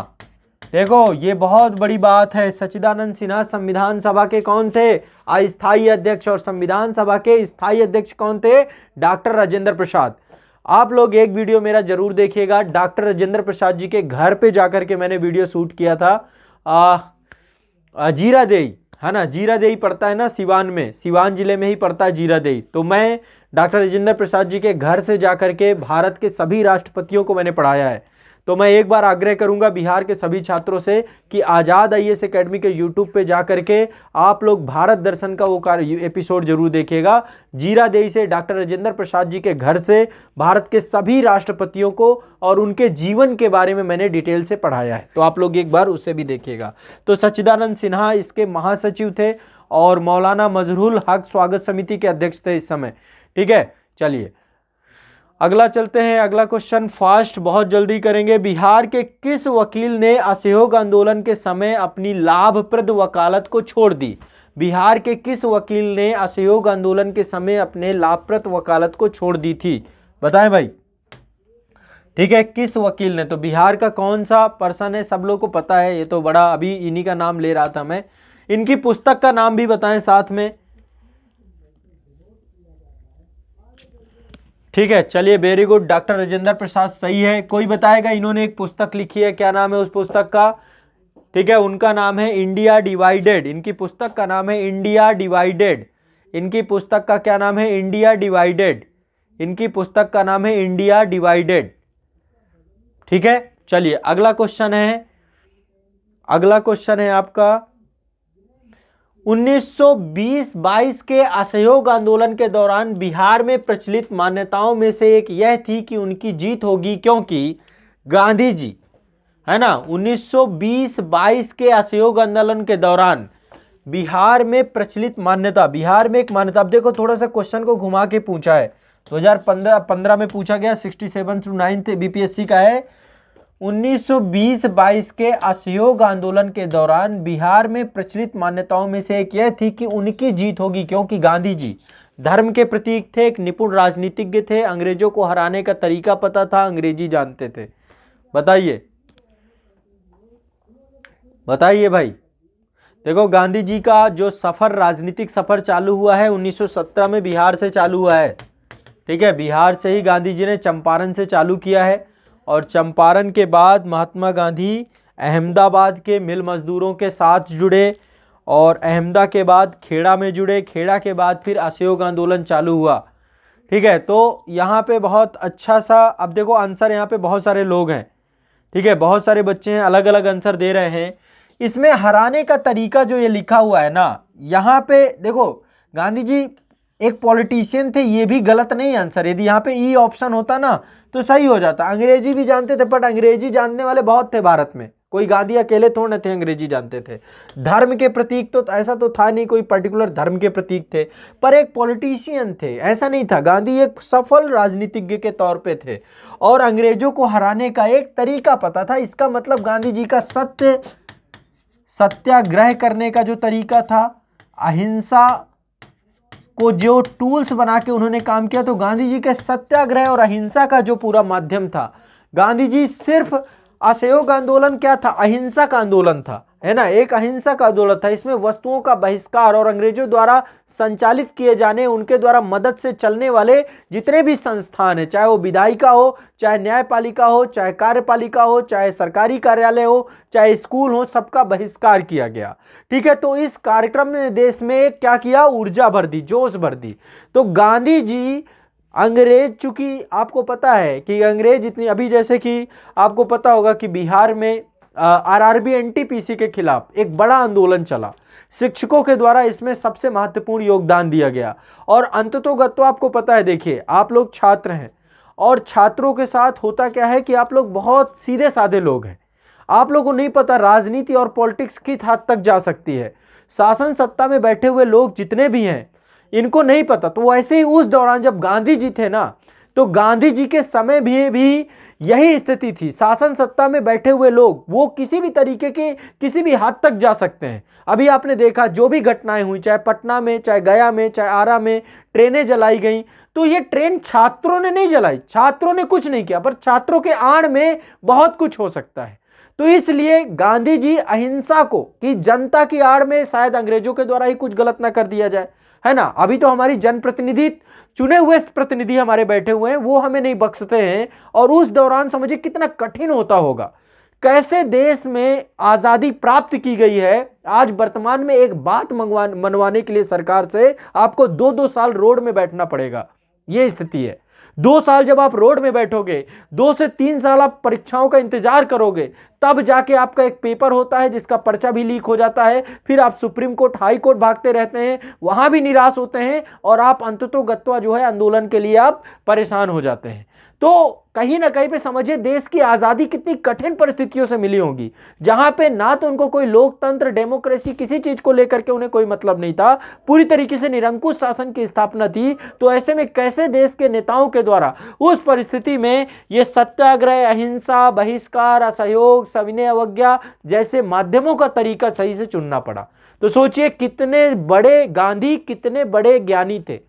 देखो, ये बहुत बड़ी बात है। सच्चिदानंद सिन्हा संविधान सभा के कौन थे? अस्थायी अध्यक्ष। और संविधान सभा के स्थायी अध्यक्ष कौन थे? डॉक्टर राजेंद्र प्रसाद। आप लोग एक वीडियो मेरा जरूर देखिएगा, डॉक्टर राजेंद्र प्रसाद जी के घर पे जाकर के मैंने वीडियो शूट किया था। जीरादेई, है ना, जीरादेई पड़ता है ना सिवान में, सिवान जिले में ही पड़ता है जीरादेई। तो मैं डॉक्टर राजेंद्र प्रसाद जी के घर से जाकर के भारत के सभी राष्ट्रपतियों को मैंने पढ़ाया है। तो मैं एक बार आग्रह करूंगा बिहार के सभी छात्रों से कि आज़ाद आईएएस एकेडमी के यूट्यूब पे जाकर के आप लोग भारत दर्शन का वो एपिसोड जरूर देखिएगा। जीरादेई से डॉक्टर राजेंद्र प्रसाद जी के घर से भारत के सभी राष्ट्रपतियों को और उनके जीवन के बारे में मैंने डिटेल से पढ़ाया है, तो आप लोग एक बार उसे भी देखिएगा। तो सच्चिदानंद सिन्हा इसके महासचिव थे और मौलाना मजहरूल हक स्वागत समिति के अध्यक्ष थे इस समय। ठीक है, चलिए अगला चलते हैं। अगला क्वेश्चन फास्ट बहुत जल्दी करेंगे। बिहार के किस वकील ने असहयोग आंदोलन के समय अपनी लाभप्रद वकालत को छोड़ दी? बिहार के किस वकील ने असहयोग आंदोलन के समय अपने लाभप्रद वकालत को छोड़ दी थी? बताएं भाई। ठीक है, किस वकील ने? तो बिहार का कौन सा पर्सन है? सब लोग को पता है, ये तो बड़ा अभी इन्हीं का नाम ले रहा था मैं। इनकी पुस्तक का नाम भी बताएं साथ में। ठीक है, चलिए very good, doctor Rajendra Prasad सही है। कोई बताएगा, इन्होंने एक पुस्तक लिखी है, क्या नाम है उस पुस्तक का? ठीक है, उनका नाम है इंडिया डिवाइडेड। इनकी पुस्तक का नाम है इंडिया डिवाइडेड। इनकी पुस्तक का क्या नाम है? India divided. इनकी पुस्तक का नाम है इंडिया डिवाइडेड। ठीक है, चलिए अगला क्वेश्चन है। अगला क्वेश्चन है आपका 1920-22 के असहयोग आंदोलन के दौरान बिहार में प्रचलित मान्यताओं में से एक यह थी कि उनकी जीत होगी क्योंकि गांधी जी, है ना, 1920-22 के असहयोग आंदोलन के दौरान बिहार में प्रचलित मान्यता, बिहार में एक मान्यता, अब देखो थोड़ा सा क्वेश्चन को घुमा के पूछा है, 2015 में पूछा गया, 67 to 9 बीपीएससी का है। 1920-22 के असहयोग आंदोलन के दौरान बिहार में प्रचलित मान्यताओं में से एक यह थी कि उनकी जीत होगी क्योंकि गांधी जी धर्म के प्रतीक थे, एक निपुण राजनीतिज्ञ थे, अंग्रेजों को हराने का तरीका पता था, अंग्रेजी जानते थे। बताइए बताइए भाई। देखो, गांधी जी का जो सफर, राजनीतिक सफर चालू हुआ है 1917 में बिहार से चालू हुआ है। ठीक है, बिहार से ही गांधी जी ने चंपारण से चालू किया है और चंपारण के बाद महात्मा गांधी अहमदाबाद के मिल मजदूरों के साथ जुड़े और अहमदा के बाद खेड़ा में जुड़े, खेड़ा के बाद फिर असहयोग आंदोलन चालू हुआ। ठीक है, तो यहाँ पे बहुत अच्छा सा, अब देखो आंसर, यहाँ पे बहुत सारे लोग हैं, ठीक है, बहुत सारे बच्चे हैं, अलग अलग आंसर दे रहे हैं। इसमें हराने का तरीका जो ये लिखा हुआ है ना, यहाँ पे देखो गांधी जी एक पॉलिटिशियन थे, ये भी गलत नहीं आंसर। यदि यहाँ पे ई ऑप्शन होता ना तो सही हो जाता। अंग्रेजी भी जानते थे, बट अंग्रेजी जानने वाले बहुत थे भारत में, कोई गांधी अकेले थोड़े थे अंग्रेजी जानते थे। धर्म के प्रतीक तो ऐसा तो था नहीं, कोई पर्टिकुलर धर्म के प्रतीक थे, पर एक पॉलिटिशियन थे, ऐसा नहीं था। गांधी एक सफल राजनीतिज्ञ के तौर पे थे और अंग्रेजों को हराने का एक तरीका पता था। इसका मतलब गांधी जी का सत्याग्रह करने का जो तरीका था, अहिंसा को जो टूल्स बना के उन्होंने काम किया, तो गांधी जी के सत्याग्रह और अहिंसा का जो पूरा माध्यम था, गांधी जी सिर्फ असहयोग आंदोलन क्या था? अहिंसा का आंदोलन था, है ना, एक अहिंसा का आंदोलन था। इसमें वस्तुओं का बहिष्कार और अंग्रेजों द्वारा संचालित किए जाने, उनके द्वारा मदद से चलने वाले जितने भी संस्थान है, चाहे वो विधायिका हो, चाहे न्यायपालिका हो, चाहे कार्यपालिका हो, चाहे सरकारी कार्यालय हो, चाहे स्कूल हो, सबका बहिष्कार किया गया। ठीक है, तो इस कार्यक्रम ने देश में क्या किया? ऊर्जा भर दी, जोश भर दी। तो गांधी जी अंग्रेज, चूंकि आपको पता है कि अंग्रेज इतनी, अभी जैसे कि आपको पता होगा कि बिहार में आरआरबी एनटीपीसी के खिलाफ एक बड़ा आंदोलन चला, शिक्षकों के द्वारा इसमें सबसे महत्वपूर्ण योगदान दिया गया। और अंततोगत्वा आपको पता है, देखिए आप लोग छात्र हैं और छात्रों के साथ होता क्या है कि आप लोग बहुत सीधे साधे लोग हैं। आप लोगों को नहीं पता राजनीति और पॉलिटिक्स किस हद तक जा सकती है। शासन सत्ता में बैठे हुए लोग जितने भी हैं इनको नहीं पता। तो वैसे ही उस दौरान जब गांधी जी थे ना, तो गांधी जी के समय भी यही स्थिति थी। शासन सत्ता में बैठे हुए लोग वो किसी भी तरीके के किसी भी हद तक जा सकते हैं। अभी आपने देखा जो भी घटनाएं हुई, चाहे पटना में, चाहे गया में, चाहे आरा में ट्रेनें जलाई गई, तो ये ट्रेन छात्रों ने नहीं जलाई, छात्रों ने कुछ नहीं किया, पर छात्रों के आड़ में बहुत कुछ हो सकता है। तो इसलिए गांधी जी अहिंसा को, कि जनता की आड़ में शायद अंग्रेजों के द्वारा ही कुछ गलत ना कर दिया जाए, है ना। अभी तो हमारी जनप्रतिनिधि, चुने हुए प्रतिनिधि हमारे बैठे हुए हैं, वो हमें नहीं बख्शते हैं। और उस दौरान समझिए कितना कठिन होता होगा, कैसे देश में आजादी प्राप्त की गई है। आज वर्तमान में एक बात मनवाने के लिए सरकार से आपको 2-2 साल रोड में बैठना पड़ेगा, यह स्थिति है। 2 साल जब आप रोड में बैठोगे, 2 से 3 साल आप परीक्षाओं का इंतजार करोगे, तब जाके आपका एक पेपर होता है जिसका पर्चा भी लीक हो जाता है। फिर आप सुप्रीम कोर्ट, हाई कोर्ट भागते रहते हैं, वहां भी निराश होते हैं और आप अंततोगत्वा जो है आंदोलन के लिए आप परेशान हो जाते हैं। तो कहीं ना कहीं पे समझिए देश की आजादी कितनी कठिन परिस्थितियों से मिली होगी, जहां पे ना तो उनको कोई लोकतंत्र, डेमोक्रेसी, किसी चीज को लेकर के उन्हें कोई मतलब नहीं था, पूरी तरीके से निरंकुश शासन की स्थापना थी। तो ऐसे में कैसे देश के नेताओं के द्वारा उस परिस्थिति में ये सत्याग्रह, अहिंसा, बहिष्कार, असहयोग, सविनय अवज्ञा जैसे माध्यमों का तरीका सही से चुनना पड़ा। तो सोचिए कितने बड़े गांधी, कितने बड़े ज्ञानी थे।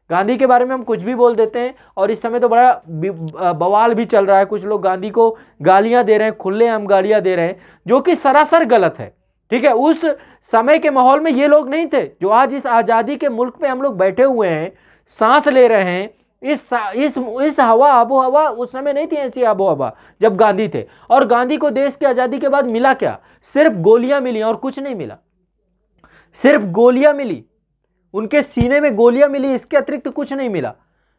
गांधी के बारे में हम कुछ भी बोल देते हैं और इस समय तो बड़ा बवाल भी चल रहा है, कुछ लोग गांधी को गालियां दे रहे हैं, खुलेआम गालियां दे रहे हैं, जो कि सरासर गलत है। ठीक है, उस समय के माहौल में ये लोग नहीं थे जो आज इस आजादी के मुल्क पे हम लोग बैठे हुए हैं, सांस ले रहे हैं। इस हवा, आबो हवा उस समय नहीं थी, ऐसी आबो हवा जब गांधी थे। और गांधी को देश की आजादी के बाद मिला क्या? सिर्फ गोलियां मिली और कुछ नहीं मिला, सिर्फ गोलियां मिली, उनके सीने में गोलियां मिली, इसके अतिरिक्त कुछ नहीं मिला।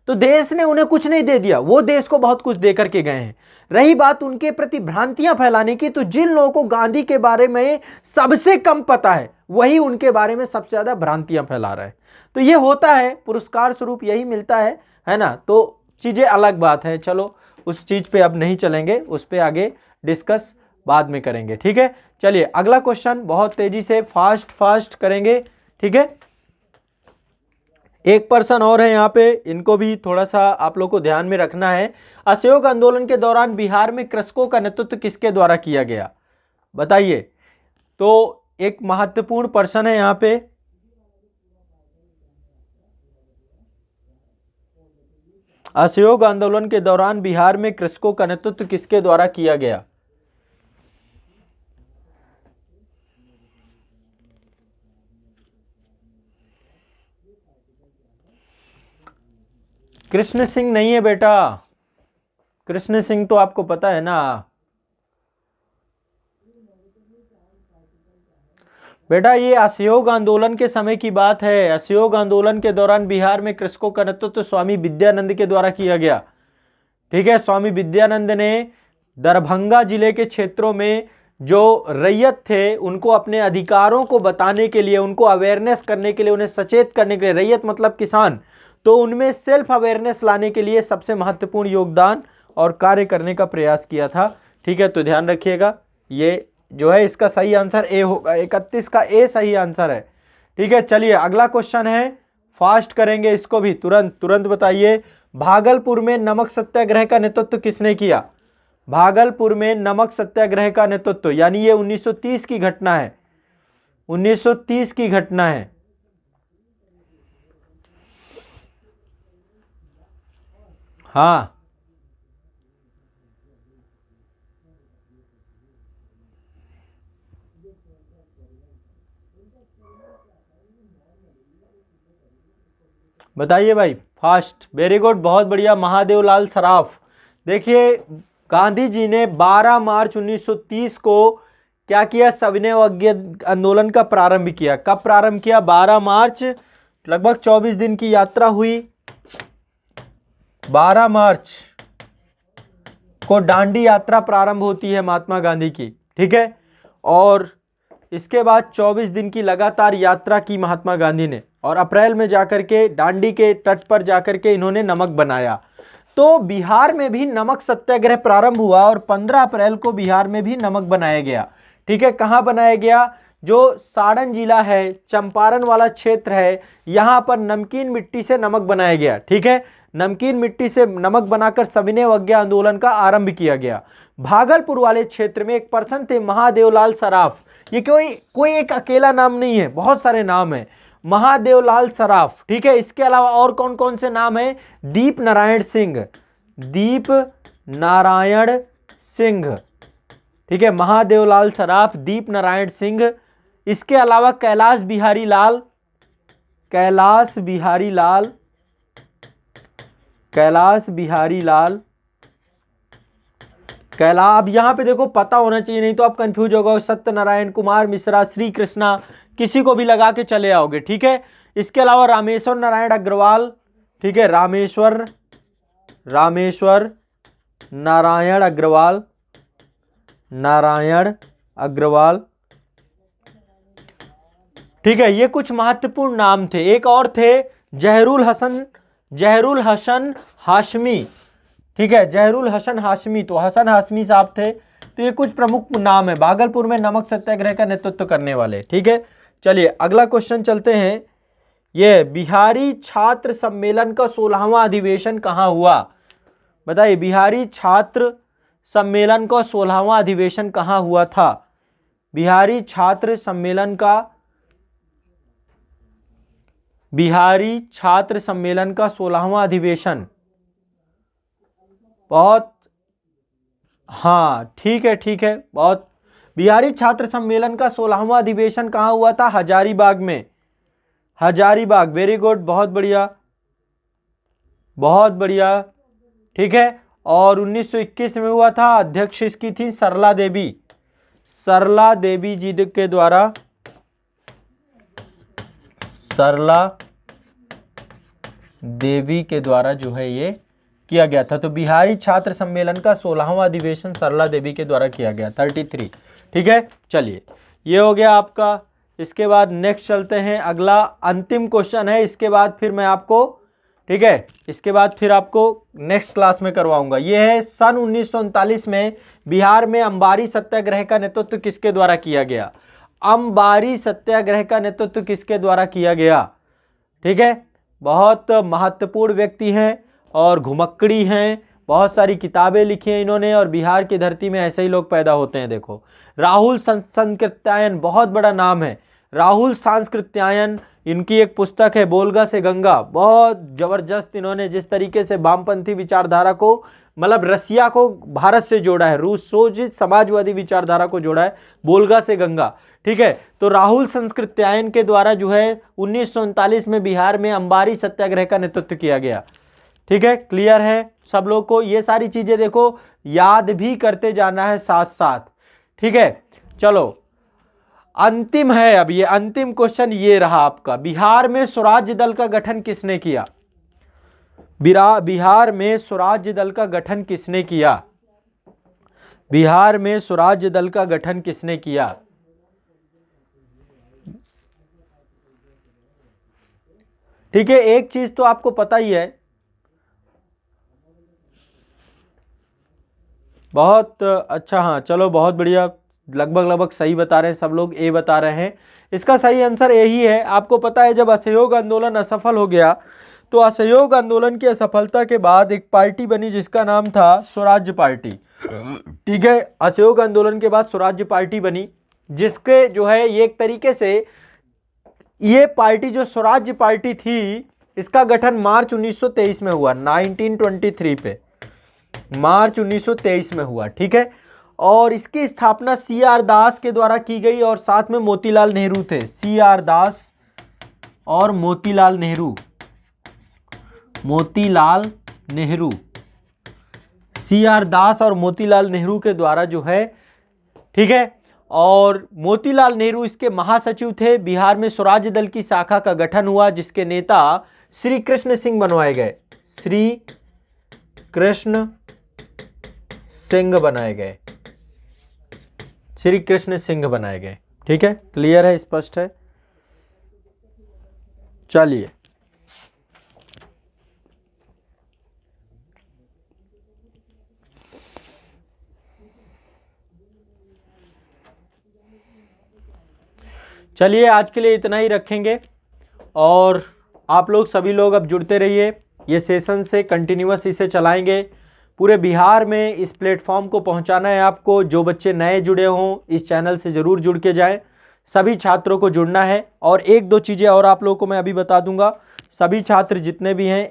तो देश ने उन्हें कुछ नहीं दे दिया, वो देश को बहुत कुछ दे करके गए हैं। रही बात उनके प्रति भ्रांतियां फैलाने की, तो जिन लोगों को गांधी के बारे में सबसे कम पता है वही उनके बारे में सबसे ज्यादा भ्रांतियां फैला रहे हैं। तो ये होता है, पुरस्कार स्वरूप यही मिलता है ना। तो चीजें अलग बात है, चलो उस चीज पे अब नहीं चलेंगे, उस पे आगे डिस्कस बाद में करेंगे। ठीक है, चलिए अगला क्वेश्चन बहुत तेजी से फास्ट करेंगे। ठीक है, एक पर्सन और है यहाँ पे, इनको भी थोड़ा सा आप लोग को ध्यान में रखना है। असहयोग आंदोलन के दौरान बिहार में कृषकों का नेतृत्व किसके द्वारा किया गया, बताइए। तो एक महत्वपूर्ण पर्सन है यहाँ पे, असहयोग आंदोलन के दौरान बिहार में कृषकों का नेतृत्व किसके द्वारा किया गया? कृष्ण सिंह नहीं है बेटा, कृष्ण सिंह तो आपको पता है ना बेटा, ये असहयोग आंदोलन के समय की बात है। असहयोग आंदोलन के दौरान बिहार में कृषकों का नेतृत्व स्वामी विद्यानंद के द्वारा किया गया। ठीक है, स्वामी विद्यानंद ने दरभंगा जिले के क्षेत्रों में जो रैयत थे उनको अपने अधिकारों को बताने के लिए, उनको अवेयरनेस करने के लिए, उन्हें सचेत करने के लिए, रैयत मतलब किसान, तो उनमें सेल्फ अवेयरनेस लाने के लिए सबसे महत्वपूर्ण योगदान और कार्य करने का प्रयास किया था। ठीक है, तो ध्यान रखिएगा, ये जो है इसका सही आंसर ए होगा, 31 का ए सही आंसर है। ठीक है, चलिए अगला क्वेश्चन है, फास्ट करेंगे इसको भी, तुरंत बताइए। भागलपुर में नमक सत्याग्रह का नेतृत्व किसने किया? भागलपुर में नमक सत्याग्रह का नेतृत्व, यानी ये 1930 की घटना है, 1930 की घटना है। हाँ, बताइए भाई, फास्ट, वेरी गुड, बहुत बढ़िया, महादेवलाल सराफ। देखिए गांधी जी ने 12 मार्च 1930 को क्या किया? सविनय अवज्ञा आंदोलन का प्रारंभ किया। कब प्रारंभ किया? 12 मार्च, लगभग 24 दिन की यात्रा हुई। 12 मार्च को दांडी यात्रा प्रारंभ होती है महात्मा गांधी की, ठीक है। और इसके बाद 24 दिन की लगातार यात्रा की महात्मा गांधी ने, और अप्रैल में जाकर के दांडी के तट पर जाकर के इन्होंने नमक बनाया। तो बिहार में भी नमक सत्याग्रह प्रारंभ हुआ और 15 अप्रैल को बिहार में भी नमक बनाया गया, ठीक है। कहाँ बनाया गया? जो सारण जिला है, चंपारण वाला क्षेत्र है, यहाँ पर नमकीन मिट्टी से नमक बनाया गया, ठीक है। नमकीन मिट्टी से नमक बनाकर सविनय अवज्ञा आंदोलन का आरंभ किया गया। भागलपुर वाले क्षेत्र में एक पर्सन थे महादेवलाल सराफ। ये कोई एक अकेला नाम नहीं है, बहुत सारे नाम है। महादेवलाल सराफ, ठीक है। इसके अलावा और कौन कौन से नाम है? दीप नारायण सिंह, दीप नारायण सिंह, ठीक है। महादेवलाल सराफ, दीप नारायण सिंह। इसके अलावा कैलाश बिहारी लाल, कैलाश बिहारी लाल, कैलाश बिहारी लाल, अब यहां पे देखो पता होना चाहिए, नहीं तो आप कंफ्यूज हो गए। सत्यनारायण, कुमार मिश्रा, श्री कृष्णा, किसी को भी लगा के चले आओगे, ठीक है। इसके अलावा रामेश्वर नारायण अग्रवाल, ठीक है। रामेश्वर नारायण अग्रवाल, नारायण अग्रवाल, ठीक है। ये कुछ महत्वपूर्ण नाम थे। एक और थे जहरूल हसन हाशमी, ठीक है। जहरूल हसन हाशमी, तो हसन हाशमी साहब थे। तो ये कुछ प्रमुख नाम है भागलपुर में नमक सत्याग्रह का नेतृत्व करने वाले, ठीक है। चलिए अगला क्वेश्चन चलते हैं। ये बिहारी छात्र सम्मेलन का 16वां अधिवेशन कहाँ हुआ? बताइए, बिहारी छात्र सम्मेलन का 16वां अधिवेशन कहाँ हुआ था? बिहारी छात्र सम्मेलन का 16वां अधिवेशन, बहुत, हाँ ठीक है बहुत। बिहारी छात्र सम्मेलन का 16वां अधिवेशन कहाँ हुआ था? हजारीबाग में, हजारीबाग। वेरी गुड, बहुत बढ़िया, बहुत बढ़िया, ठीक है। और 1921 में हुआ था। अध्यक्ष इसकी थी सरला देवी, सरला देवी जी के द्वारा, सरला देवी के द्वारा जो है ये किया गया था। तो बिहारी छात्र सम्मेलन का 16वां अधिवेशन सरला देवी के द्वारा किया गया, 33, ठीक है। चलिए ये हो गया आपका। इसके बाद नेक्स्ट चलते हैं, अगला अंतिम क्वेश्चन है। इसके बाद फिर मैं आपको, ठीक है, इसके बाद फिर आपको नेक्स्ट क्लास में करवाऊंगा। ये है सन 1939 में बिहार में अंबारी सत्याग्रह का नेतृत्व किसके द्वारा किया गया? अंबारी सत्याग्रह का नेतृत्व किसके द्वारा किया गया? ठीक है, बहुत महत्वपूर्ण व्यक्ति हैं और घुमक्कड़ी हैं, बहुत सारी किताबें लिखी हैं इन्होंने, और बिहार की धरती में ऐसे ही लोग पैदा होते हैं। देखो, राहुल सांकृत्यायन, बहुत बड़ा नाम है, राहुल सांकृत्यायन। इनकी एक पुस्तक है बोलगा से गंगा, बहुत जबरदस्त। इन्होंने जिस तरीके से वामपंथी विचारधारा को, मतलब रसिया को भारत से जोड़ा है, रूस सोचित समाजवादी विचारधारा को जोड़ा है, बोलगा से गंगा। ठीक है, तो राहुल सांकृत्यायन के द्वारा जो है 1939 में बिहार में अंबारी सत्याग्रह का नेतृत्व किया गया। ठीक है, क्लियर है सब लोग को? ये सारी चीजें देखो याद भी करते जाना है साथ साथ। ठीक है, चलो अंतिम है अब, ये अंतिम क्वेश्चन ये रहा आपका। बिहार में स्वराज्य दल का गठन किसने किया? बिहार में स्वराज्य दल का गठन किसने किया? बिहार में स्वराज्य दल का गठन किसने किया? ठीक है, एक चीज तो आपको पता ही है, बहुत अच्छा, हाँ चलो बहुत बढ़िया, लगभग सही बता रहे हैं सब लोग, ए बता रहे हैं। इसका सही आंसर यही है। आपको पता है जब असहयोग आंदोलन असफल हो गया, तो असहयोग आंदोलन की असफलता के बाद एक पार्टी बनी जिसका नाम था स्वराज्य पार्टी। ठीक है, असहयोग आंदोलन के बाद स्वराज्य पार्टी बनी, जिसके जो है ये एक तरीके से ये पार्टी जो स्वराज्य पार्टी थी, इसका गठन मार्च 1923 में हुआ, 1923 पे, मार्च 1923 में हुआ। ठीक है, और इसकी स्थापना CR दास के द्वारा की गई, और साथ में मोतीलाल नेहरू थे, CR दास और मोतीलाल नेहरू, मोतीलाल नेहरू, CR दास और मोतीलाल नेहरू के द्वारा जो है, ठीक है, और मोतीलाल नेहरू इसके महासचिव थे। बिहार में स्वराज्य दल की शाखा का गठन हुआ, जिसके नेता श्री कृष्ण सिंह बनवाए गए, श्री कृष्ण सिंह बनाए गए, श्री कृष्ण सिंह बनाए गए। ठीक है, क्लियर है, स्पष्ट है। चलिए चलिए आज के लिए इतना ही रखेंगे और आप लोग सभी लोग अब जुड़ते रहिए, ये सेशन से कंटिन्यूअस इसे चलाएंगे। पूरे बिहार में इस प्लेटफॉर्म को पहुंचाना है आपको। जो बच्चे नए जुड़े हों इस चैनल से ज़रूर जुड़ के जाएं, सभी छात्रों को जुड़ना है। और एक दो चीज़ें और आप लोगों को मैं अभी बता दूंगा, सभी छात्र जितने भी हैं